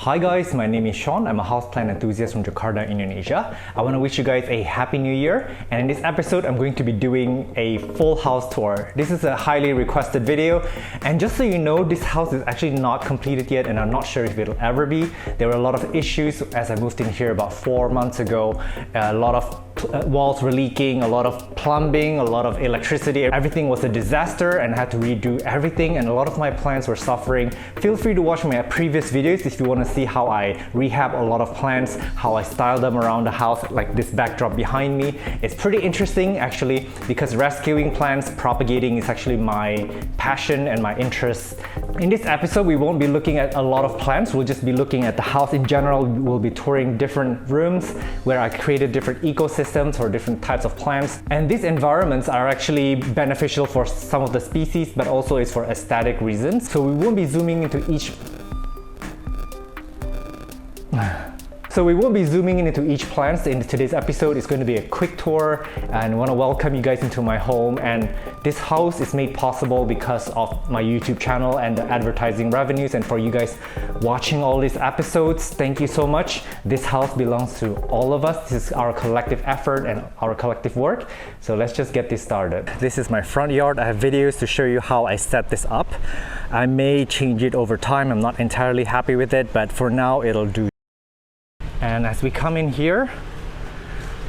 Hi guys, my name is Sean. I'm a houseplant enthusiast from Jakarta, Indonesia. I want to wish you guys a happy new year, and in this episode I'm going to be doing a full house tour. This is a highly requested video, and just so you know, this house is actually not completed yet and I'm not sure if it'll ever be. There were a lot of issues as I moved in here about 4 months ago. A lot of walls were leaking, a lot of plumbing, a lot of electricity. Everything was a disaster and I had to redo everything, and a lot of my plants were suffering. Feel free to watch my previous videos if you want to see how I rehab a lot of plants, how I style them around the house, like this backdrop behind me. It's pretty interesting actually, because rescuing plants, propagating is actually my passion and my interest. In this episode, we won't be looking at a lot of plants, we'll just be looking at the house in general. We'll be touring different rooms where I created different ecosystems or different types of plants. And these environments are actually beneficial for some of the species, but also it's for aesthetic reasons. So we won't be zooming into each plant in today's episode. It's going to be a quick tour, and I want to welcome you guys into my home. And this house is made possible because of my YouTube channel and the advertising revenues, and for you guys watching all these episodes, thank you so much. This house belongs to all of us. This is our collective effort and our collective work. So let's just get this started. This is my front yard. I have videos to show you how I set this up. I may change it over time. I'm not entirely happy with it, but for now it'll do. And as we come in here,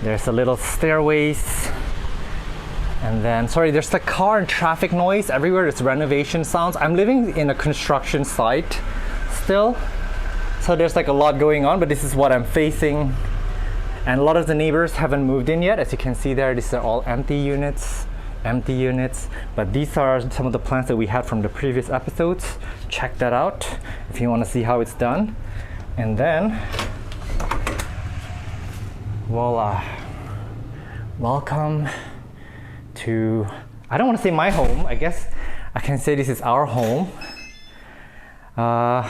there's a little stairways, and then there's the car and traffic noise everywhere. There's renovation sounds. I'm living in a construction site still, so there's like a lot going on, but this is what I'm facing, and a lot of the neighbors haven't moved in yet. As you can see there, these are all empty units, but these are some of the plants that we had from the previous episodes. Check that out if you want to see how it's done. And then voila, welcome to, I don't want to say my home, I guess I can say this is our home. I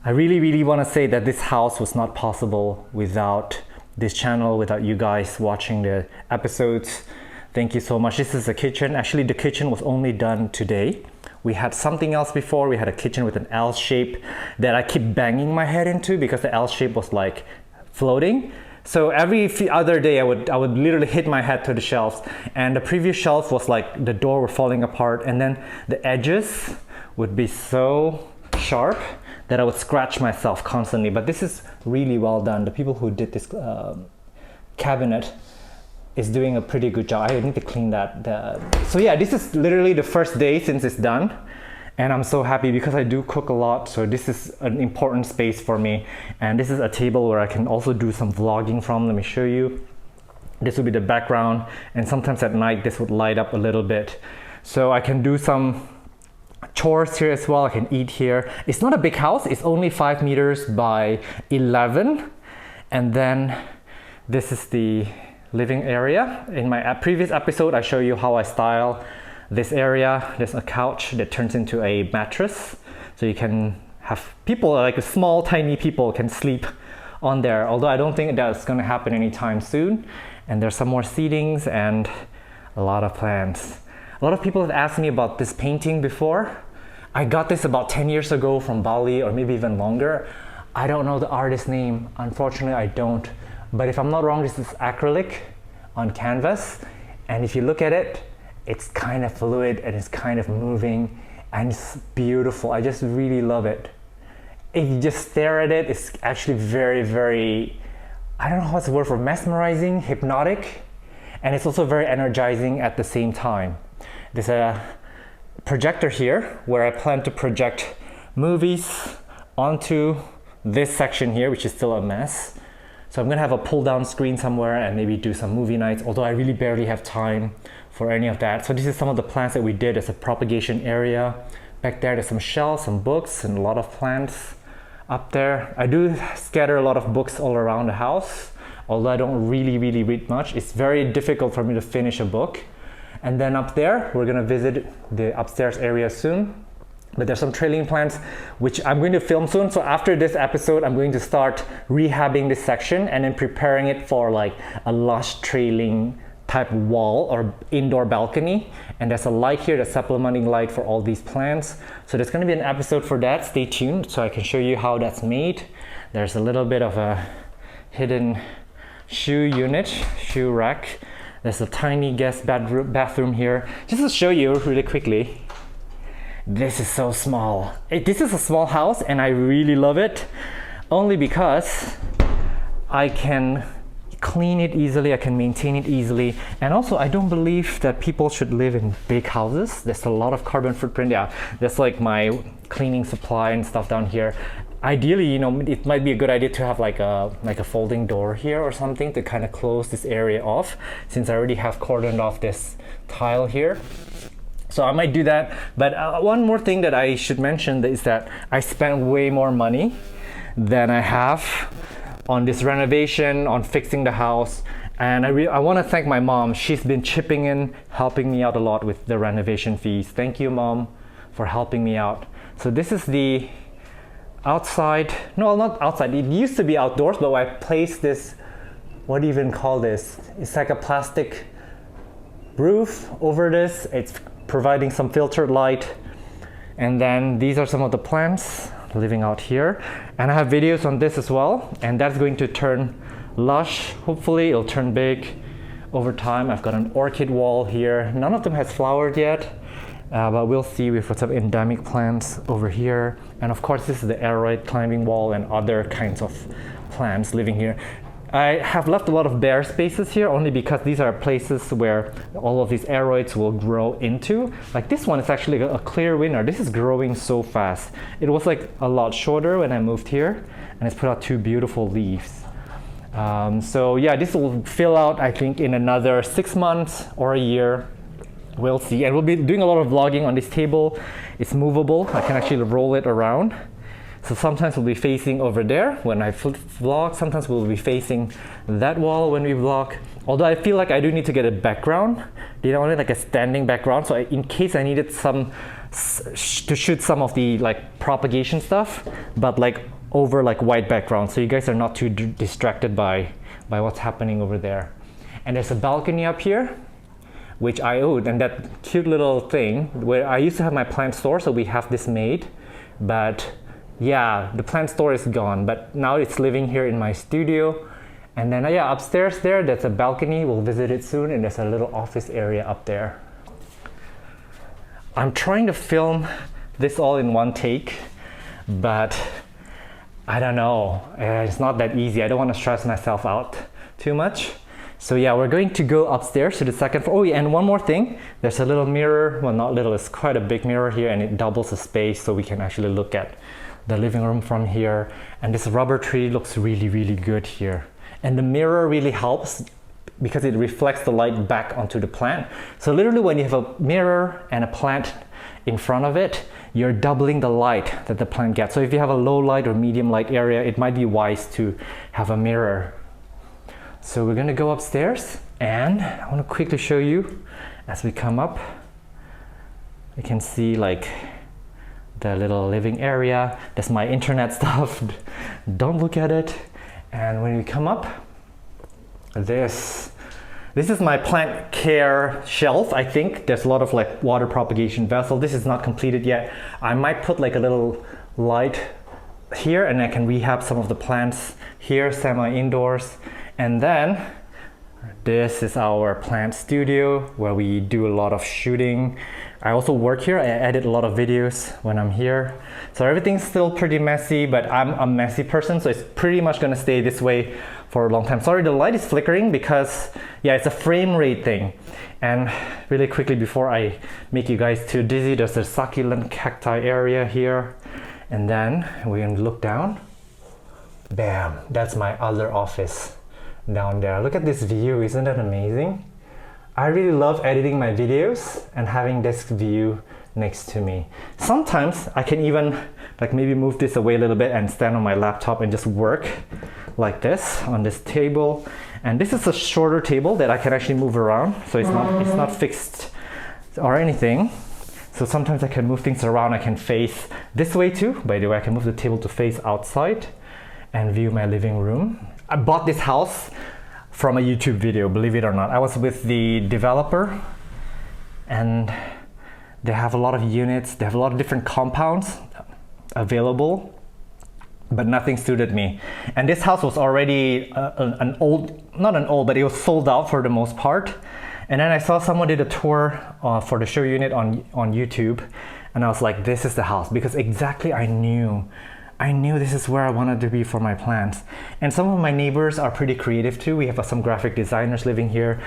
really want to say that this house was not possible without this channel, without you guys watching the episodes. Thank you so much. This is the kitchen. Actually, the kitchen was only done today. We had something else before. We had a kitchen with an L shape that I keep banging my head into because the L shape was like floating. So every other day I would literally hit my head to the shelves, and the previous shelf was like the door were falling apart, and then the edges would be so sharp that I would scratch myself constantly. But this is really well done. The people who did this cabinet is doing a pretty good job. I need to clean that. So yeah, this is literally the first day since it's done. And I'm so happy because I do cook a lot, so this is an important space for me. And this is a table where I can also do some vlogging from. Let me show you. This will be the background, and sometimes at night this would light up a little bit. So I can do some chores here as well. I can eat here. It's not a big house, it's only 5 meters by 11. And then this is the living area. In my previous episode, I show you how I style this area. There's a couch that turns into a mattress, so you can have people, like small tiny people can sleep on there, although I don't think that's going to happen anytime soon. And there's some more seatings and a lot of plants. A lot of people have asked me about this painting before. I got this about 10 years ago from Bali, or maybe even longer. I don't know the artist's name, unfortunately I don't, but if I'm not wrong, this is acrylic on canvas, and if you look at it, it's kind of fluid and it's kind of moving and it's beautiful. I just really love it. If you just stare at it, it's actually very, I don't know what's the word for, mesmerizing, hypnotic, and it's also very energizing at the same time. There's a projector here where I plan to project movies onto this section here, which is still a mess. So I'm gonna have a pull down screen somewhere and maybe do some movie nights, although I really barely have time for any of that. So this is some of the plants that we did as a propagation area. Back there, there's some shelves, some books, and a lot of plants up there. I do scatter a lot of books all around the house, although I don't really read much. It's very difficult for me to finish a book. And then up there, we're gonna visit the upstairs area soon. But there's some trailing plants, which I'm going to film soon. So after this episode, I'm going to start rehabbing this section and then preparing it for like a lush trailing type wall or indoor balcony, and there's a light here, the supplementing light for all these plants. So there's going to be an episode for that. Stay tuned so I can show you how that's made. There's a little bit of a hidden shoe unit, shoe rack. There's a tiny guest bathroom here. Just to show you really quickly, this is so small. This is a small house and I really love it, only because I can clean it easily, I can maintain it easily, and also I don't believe that people should live in big houses. There's a lot of carbon footprint. Yeah, that's like my cleaning supply and stuff down here. Ideally, you know, it might be a good idea to have like a folding door here or something to kind of close this area off, since I already have cordoned off this tile here. So I might do that. But one more thing that I should mention is that I spent way more money than I have on this renovation, on fixing the house. And I want to thank my mom. She's been chipping in, helping me out a lot with the renovation fees. Thank you, Mom, for helping me out. So this is the outside, no, not outside. It used to be outdoors, but I placed this, what do you even call this? It's like a plastic roof over this. It's providing some filtered light. And then these are some of the plants living out here, and I have videos on this as well, and that's going to turn lush. Hopefully it'll turn big over time. I've got an orchid wall here. None of them has flowered yet, but we'll see. We've got some endemic plants over here, and of course this is the aeroid climbing wall and other kinds of plants living here. I have left a lot of bare spaces here only because these are places where all of these aeroids will grow into. Like this one is actually a clear winner. This is growing so fast. It was like a lot shorter when I moved here, and it's put out 2 beautiful leaves. So yeah, this will fill out I think in another 6 months or a year. We'll see. And we'll be doing a lot of vlogging on this table. It's movable. I can actually roll it around. So sometimes we'll be facing over there when I vlog, sometimes we'll be facing that wall when we vlog. Although I feel like I do need to get a background. You know, like a standing background. So in case I needed some to shoot some of the like propagation stuff, but like over like white background, so you guys are not too distracted by what's happening over there. And there's a balcony up here, which I own, and that cute little thing where I used to have my plant store, so we have this made, but yeah, the plant store is gone, but now it's living here in my studio. And then yeah, upstairs there, that's a balcony. We'll visit it soon, and there's a little office area up there. I'm trying to film this all in one take, but I don't know. It's not that easy. I don't want to stress myself out too much. So yeah, we're going to go upstairs to the second floor. Oh yeah, and one more thing. There's a little mirror. Well, not little, it's quite a big mirror here, and it doubles the space so we can actually look at the living room from here. And this rubber tree looks really, really good here. And the mirror really helps because it reflects the light back onto the plant. So literally when you have a mirror and a plant in front of it, you're doubling the light that the plant gets. So if you have a low light or medium light area, it might be wise to have a mirror. So we're gonna go upstairs, and I wanna quickly show you as we come up. You can see like the little living area. That's my internet stuff. Don't look at it. And when we come up, this is my plant care shelf. I think there's a lot of like water propagation vessel. This is not completed yet. I might put like a little light here, and I can rehab some of the plants here, semi-indoors. And then this is our plant studio where we do a lot of shooting. I also work here. I edit a lot of videos when I'm here. So everything's still pretty messy, but I'm a messy person, so it's pretty much gonna stay this way for a long time. Sorry, the light is flickering because, yeah, it's a frame rate thing. And really quickly before I make you guys too dizzy, there's a succulent cacti area here. And then we're gonna look down. Bam, that's my other office down there. Look at this view, isn't that amazing? I really love editing my videos and having this view next to me. Sometimes I can even like maybe move this away a little bit and stand on my laptop and just work like this on this table. And this is a shorter table that I can actually move around, so it's not fixed or anything. So sometimes I can move things around. I can face this way too. By the way, I can move the table to face outside and view my living room. I bought this house from a YouTube video, believe it or not. I was with the developer and they have a lot of units, they have a lot of different compounds available, but nothing suited me. And this house was already an old, not an old, but it was sold out for the most part. And then I saw someone did a tour for the show unit on YouTube, and I was like, this is the house, because exactly I knew this is where I wanted to be for my plants. And some of my neighbors are pretty creative too. We have some graphic designers living here.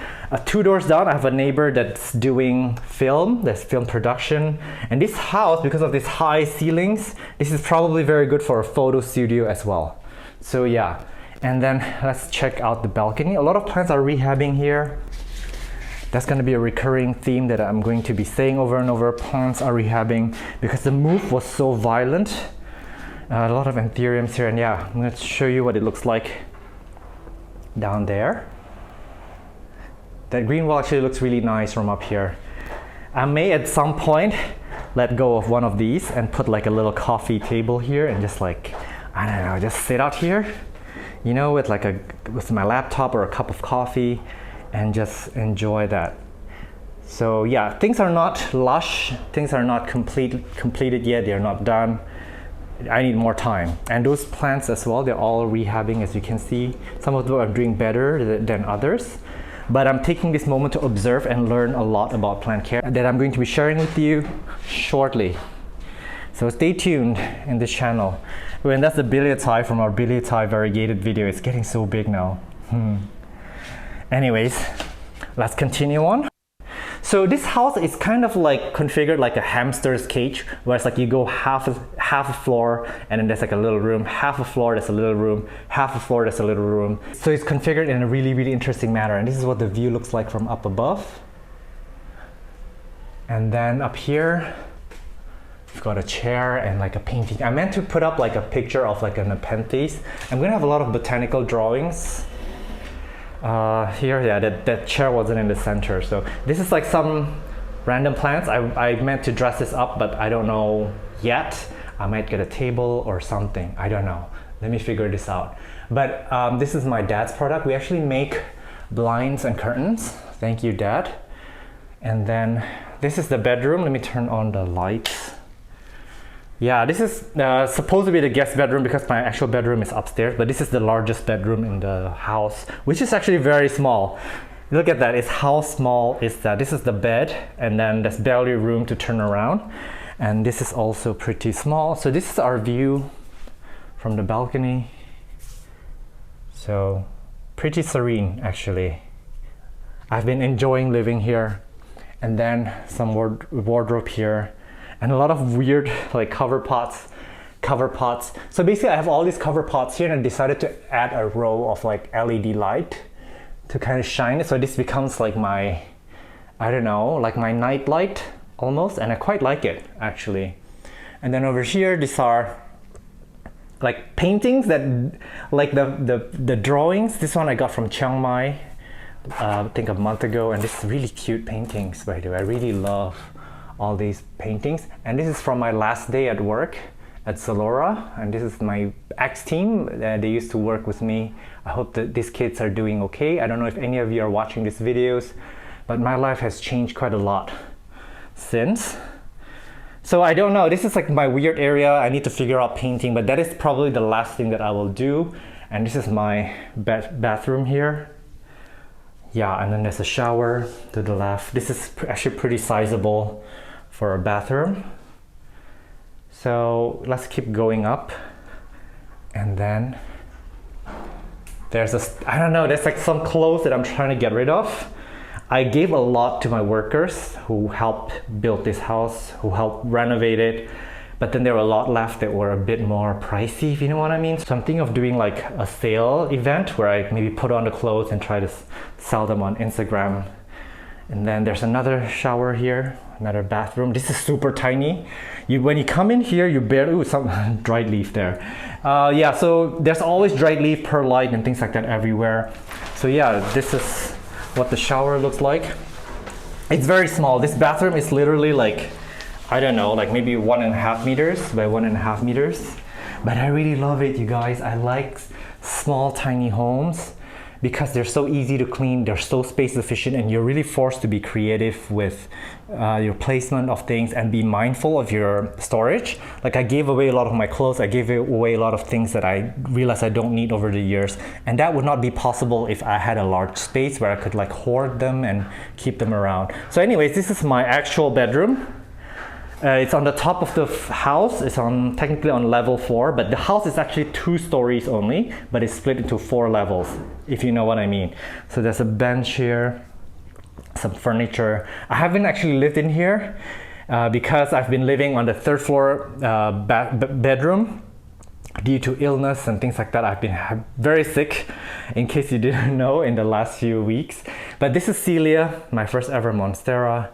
2 doors down, I have a neighbor that's doing film, that's film production. And this house, because of these high ceilings, this is probably very good for a photo studio as well. So yeah, and then let's check out the balcony. A lot of plants are rehabbing here. That's going to be a recurring theme that I'm going to be saying over and over. Plants are rehabbing because the move was so violent. A lot of anthuriums here, and yeah, I'm going to show you what it looks like down there. That green wall actually looks really nice from up here. I may at some point let go of one of these and put like a little coffee table here and just like, I don't know, just sit out here, you know, with like with my laptop or a cup of coffee and just enjoy that. So yeah, things are not lush, things are not completed yet, they're not done. I need more time. And those plants as well, they're all rehabbing, as you can see. Some of them are doing better than others. But I'm taking this moment to observe and learn a lot about plant care that I'm going to be sharing with you shortly. So stay tuned in this channel. And that's the billiard tie from our billiard tie variegated video. It's getting so big now. Anyways, let's continue on. So this house is kind of like configured like a hamster's cage, where it's like you go half a floor and then there's like a little room, half a floor, there's a little room, half a floor, there's a little room. So it's configured in a really, really interesting manner. And this is what the view looks like from up above. And then up here, we've got a chair and like a painting. I meant to put up like a picture of like an nepenthes. I'm gonna have a lot of botanical drawings. Here, yeah, that chair wasn't in the center. So this is like some random plants. I meant to dress this up, but I don't know yet. I might get a table or something. I don't know. Let me figure this out. But this is my dad's product. We actually make blinds and curtains. Thank you, Dad. And then this is the bedroom. Let me turn on the lights. Yeah, this is supposed to be the guest bedroom because my actual bedroom is upstairs, but this is the largest bedroom in the house, which is actually very small. Look at that, it's how small is that? This is the bed, and then there's barely room to turn around. And this is also pretty small. So this is our view from the balcony. So pretty serene, actually. I've been enjoying living here. And then some wardrobe here. And a lot of weird like cover pots. So basically I have all these cover pots here, and I decided to add a row of like LED light to kind of shine it. So this becomes like my, I don't know, like my night light almost. And I quite like it actually. And then over here, these are like paintings that, like the drawings. This one I got from Chiang Mai, I think a month ago. And this is really cute paintings, by the way. I really love all these paintings. And this is from my last day at work at Zalora, and this is my ex-team. They used to work with me. I hope that these kids are doing okay. I don't know if any of you are watching these videos, but my life has changed quite a lot since. So I don't know, this is like my weird area. I need to figure out painting, but that is probably the last thing that I will do. And this is my bathroom here. Yeah, and then there's a shower to the left. This is actually pretty sizable for a bathroom. So let's keep going up. And then there's I don't know, there's like some clothes that I'm trying to get rid of. I gave a lot to my workers who helped build this house, who helped renovate it. But then there were a lot left that were a bit more pricey, if you know what I mean. So I'm thinking of doing like a sale event where I maybe put on the clothes and try to sell them on Instagram. And then there's another shower here, another bathroom. This is super tiny. When you come in here, you barely, ooh, some dried leaf there. Yeah, so there's always dried leaf, perlite, and things like that everywhere. So yeah, this is what the shower looks like. It's very small. This bathroom is literally like, I don't know, like maybe 1.5 meters by 1.5 meters. But I really love it, you guys. I like small, tiny homes because they're so easy to clean, they're so space efficient, and you're really forced to be creative with your placement of things and be mindful of your storage. Like I gave away a lot of my clothes, I gave away a lot of things that I realized I don't need over the years, and that would not be possible if I had a large space where I could like hoard them and keep them around. So anyways, this is my actual bedroom. It's on the top of the house. It's technically on level 4, but the house is actually 2 stories only, but it's split into 4 levels, if you know what I mean. So there's a bench here, some furniture. I haven't actually lived in here because I've been living on the 3rd floor bedroom due to illness and things like that. I've been very sick, in case you didn't know, in the last few weeks. But this is Celia, my first ever Monstera,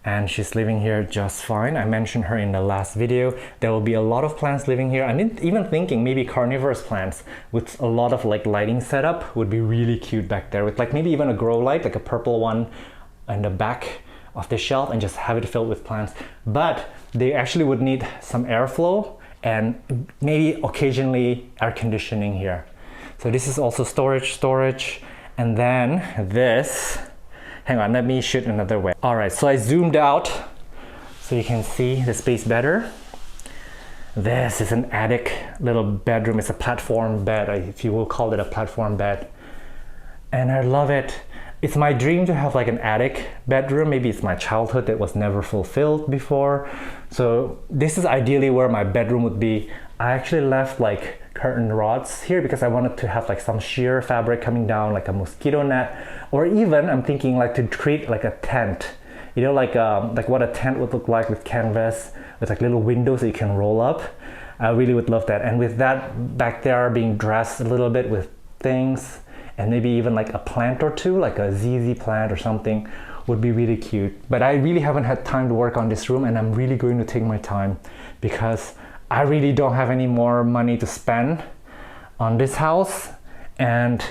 and she's living here just fine. I mentioned her in the last video. There will be a lot of plants living here. I'm even thinking maybe carnivorous plants with a lot of like lighting setup would be really cute back there, with like maybe even a grow light, like a purple one in the back of the shelf, and just have it filled with plants. But they actually would need some airflow and maybe occasionally air conditioning here. So this is also storage, and then this, hang on, let me shoot another way. All right, so I zoomed out so you can see the space better. This is an attic little bedroom. It's a platform bed, if you will call it a platform bed. And I love it. It's my dream to have like an attic bedroom. Maybe it's my childhood that was never fulfilled before. So this is ideally where my bedroom would be. I actually left like curtain rods here because I wanted to have like some sheer fabric coming down, like a mosquito net, or even I'm thinking like to create like a tent, you know, like what a tent would look like with canvas, with like little windows that you can roll up. I really would love that. And with that back there being dressed a little bit with things, and maybe even like a plant or two, like a ZZ plant or something, would be really cute. But I really haven't had time to work on this room, and I'm really going to take my time because I really don't have any more money to spend on this house. And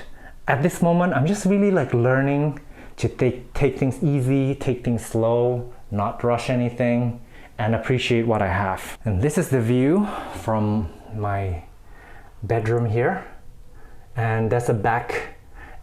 at this moment, I'm just really like learning to take things easy, take things slow, not rush anything, and appreciate what I have. And this is the view from my bedroom here. And that's a back,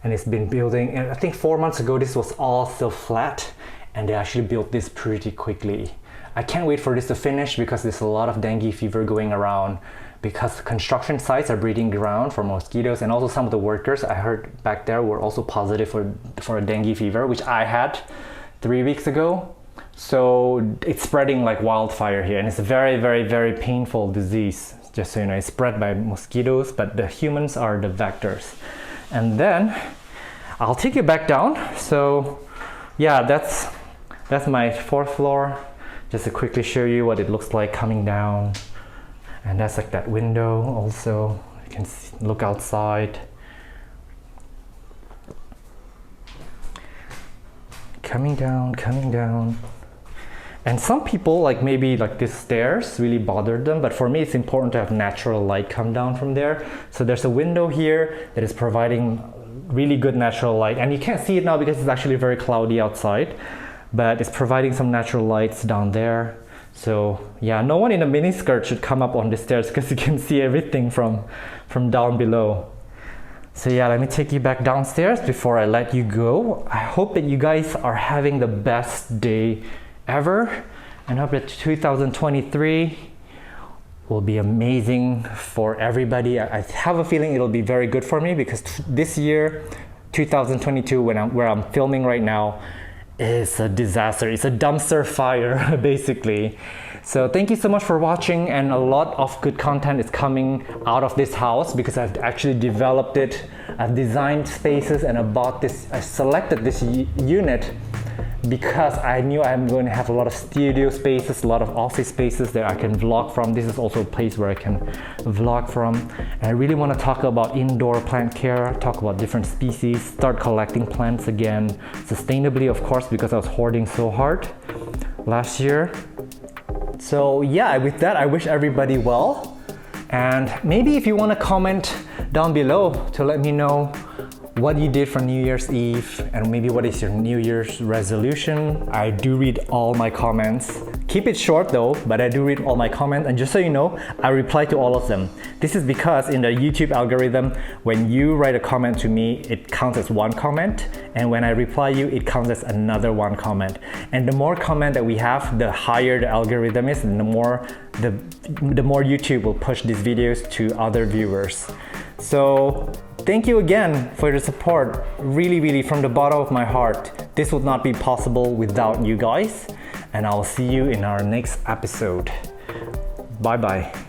and it's been building. And I think 4 months ago, this was all still flat, and they actually built this pretty quickly. I can't wait for this to finish because there's a lot of dengue fever going around, because construction sites are breeding ground for mosquitoes, and also some of the workers I heard back there were also positive for a dengue fever, which I had 3 weeks ago. So it's spreading like wildfire here, and it's a very, very, very painful disease. Just so you know, it's spread by mosquitoes, but the humans are the vectors. And then I'll take you back down. So yeah, that's my 4th floor. Just to quickly show you what it looks like coming down. And that's like that window also. You can look outside. Coming down. And some people, like maybe like this stairs really bothered them, but for me it's important to have natural light come down from there. So there's a window here that is providing really good natural light, and you can't see it now because it's actually very cloudy outside, but it's providing some natural lights down there. So yeah, no one in a miniskirt should come up on the stairs because you can see everything from down below. So yeah, let me take you back downstairs before I let you go. I hope that you guys are having the best day ever, and hope that 2023 will be amazing for everybody. I have a feeling it'll be very good for me because this year, 2022, where I'm filming right now, is a disaster. It's a dumpster fire, basically. So thank you so much for watching, and a lot of good content is coming out of this house because I've actually developed it. I've designed spaces, and I selected this unit because I knew I'm going to have a lot of studio spaces, a lot of office spaces that I can vlog from. This is also a place where I can vlog from. And I really want to talk about indoor plant care, talk about different species, start collecting plants again, sustainably of course, because I was hoarding so hard last year. So yeah, with that, I wish everybody well. And maybe if you want to comment down below to let me know what you did for New Year's Eve, and maybe what is your New Year's resolution. I do read all my comments. Keep it short though, but I do read all my comments, and just so you know, I reply to all of them. This is because in the YouTube algorithm, when you write a comment to me, it counts as one comment, and when I reply you, it counts as another one comment. And the more comment that we have, the higher the algorithm is, and the more YouTube will push these videos to other viewers. So thank you again for your support. Really, from the bottom of my heart. This would not be possible without you guys. And I'll see you in our next episode. Bye bye.